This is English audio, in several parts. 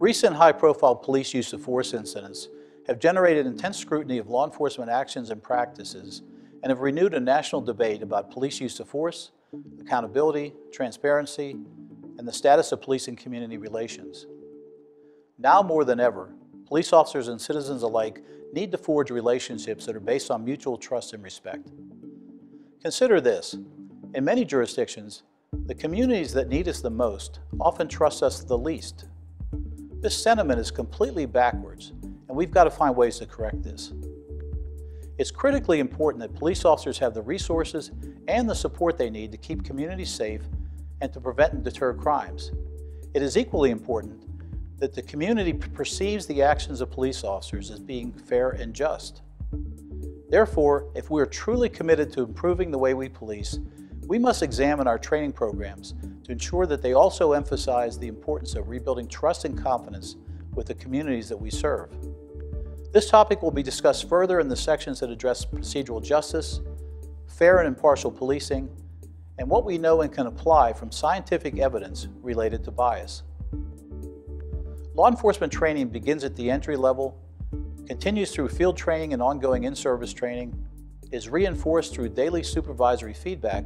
Recent high-profile police use of force incidents have generated intense scrutiny of law enforcement actions and practices and have renewed a national debate about police use of force, accountability, transparency, and the status of police and community relations. Now more than ever, police officers and citizens alike need to forge relationships that are based on mutual trust and respect. Consider this: in many jurisdictions, the communities that need us the most often trust us the least. This sentiment is completely backwards, and we've got to find ways to correct this. It's critically important that police officers have the resources and the support they need to keep communities safe and to prevent and deter crimes. It is equally important that the community perceives the actions of police officers as being fair and just. Therefore, if we are truly committed to improving the way we police, we must examine our training programs to ensure that they also emphasize the importance of rebuilding trust and confidence with the communities that we serve. This topic will be discussed further in the sections that address procedural justice, fair and impartial policing, and what we know and can apply from scientific evidence related to bias. Law enforcement training begins at the entry level, continues through field training and ongoing in-service training, is reinforced through daily supervisory feedback,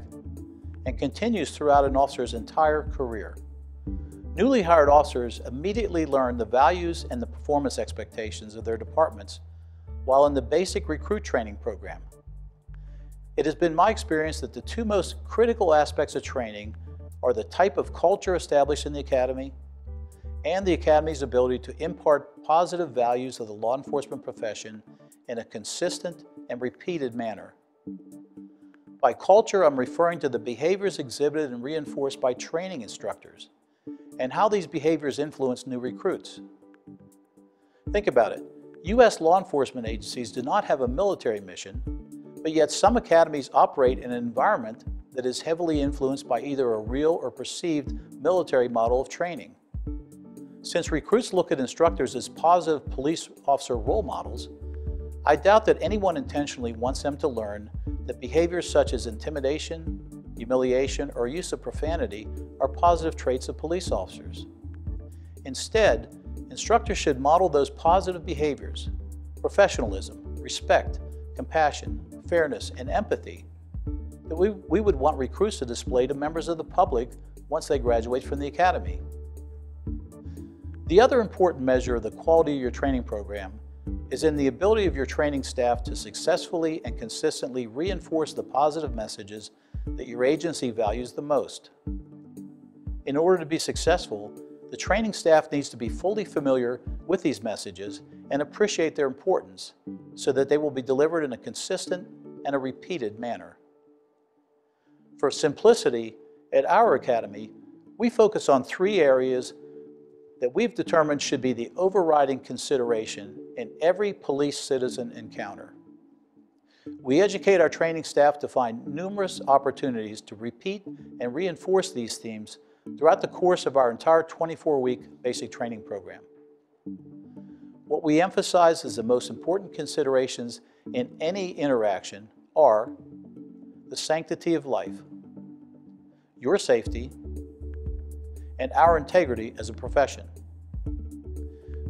and continues throughout an officer's entire career. Newly hired officers immediately learn the values and the performance expectations of their departments while in the basic recruit training program. It has been my experience that the two most critical aspects of training are the type of culture established in the academy and the academy's ability to impart positive values of the law enforcement profession in a consistent and repeated manner. By culture, I'm referring to the behaviors exhibited and reinforced by training instructors and how these behaviors influence new recruits. Think about it. U.S. law enforcement agencies do not have a military mission, but yet some academies operate in an environment that is heavily influenced by either a real or perceived military model of training. Since recruits look at instructors as positive police officer role models, I doubt that anyone intentionally wants them to learn that behaviors such as intimidation, humiliation, or use of profanity are positive traits of police officers. Instead, instructors should model those positive behaviors: professionalism, respect, compassion, fairness, and empathy that we would want recruits to display to members of the public once they graduate from the academy. The other important measure of the quality of your training program is in the ability of your training staff to successfully and consistently reinforce the positive messages that your agency values the most. In order to be successful, the training staff needs to be fully familiar with these messages and appreciate their importance so that they will be delivered in a consistent and a repeated manner. For simplicity, at our academy, we focus on three areas that we've determined should be the overriding consideration in every police-citizen encounter. We educate our training staff to find numerous opportunities to repeat and reinforce these themes throughout the course of our entire 24-week basic training program. What we emphasize as the most important considerations in any interaction are the sanctity of life, your safety, and our integrity as a profession.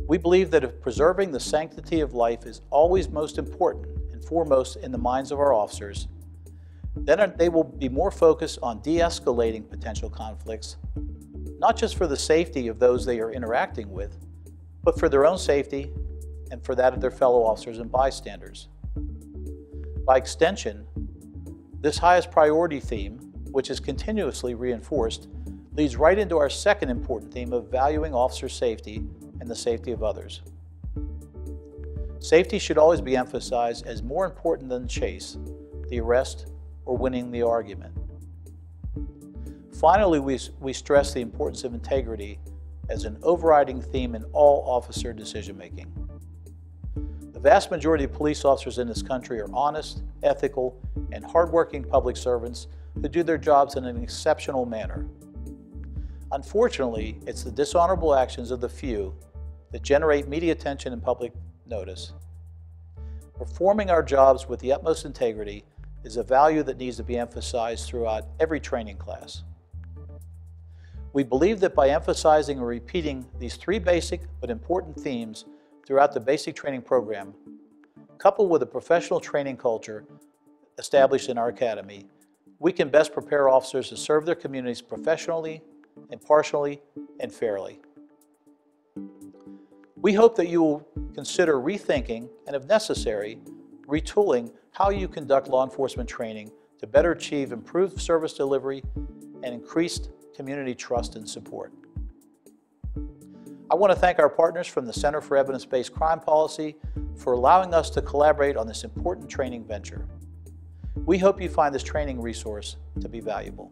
We believe that if preserving the sanctity of life is always most important and foremost in the minds of our officers, then they will be more focused on de-escalating potential conflicts, not just for the safety of those they are interacting with, but for their own safety and for that of their fellow officers and bystanders. By extension, this highest priority theme, which is continuously reinforced, leads right into our second important theme of valuing officer safety and the safety of others. Safety should always be emphasized as more important than the chase, the arrest, or winning the argument. Finally, we stress the importance of integrity as an overriding theme in all officer decision-making. The vast majority of police officers in this country are honest, ethical, and hardworking public servants who do their jobs in an exceptional manner. Unfortunately, it's the dishonorable actions of the few that generate media attention and public notice. Performing our jobs with the utmost integrity is a value that needs to be emphasized throughout every training class. We believe that by emphasizing and repeating these three basic but important themes throughout the basic training program, coupled with a professional training culture established in our academy, we can best prepare officers to serve their communities professionally, impartially, and fairly. We hope that you will consider rethinking and, if necessary, retooling how you conduct law enforcement training to better achieve improved service delivery and increased community trust and support. I want to thank our partners from the Center for Evidence-Based Crime Policy for allowing us to collaborate on this important training venture. We hope you find this training resource to be valuable.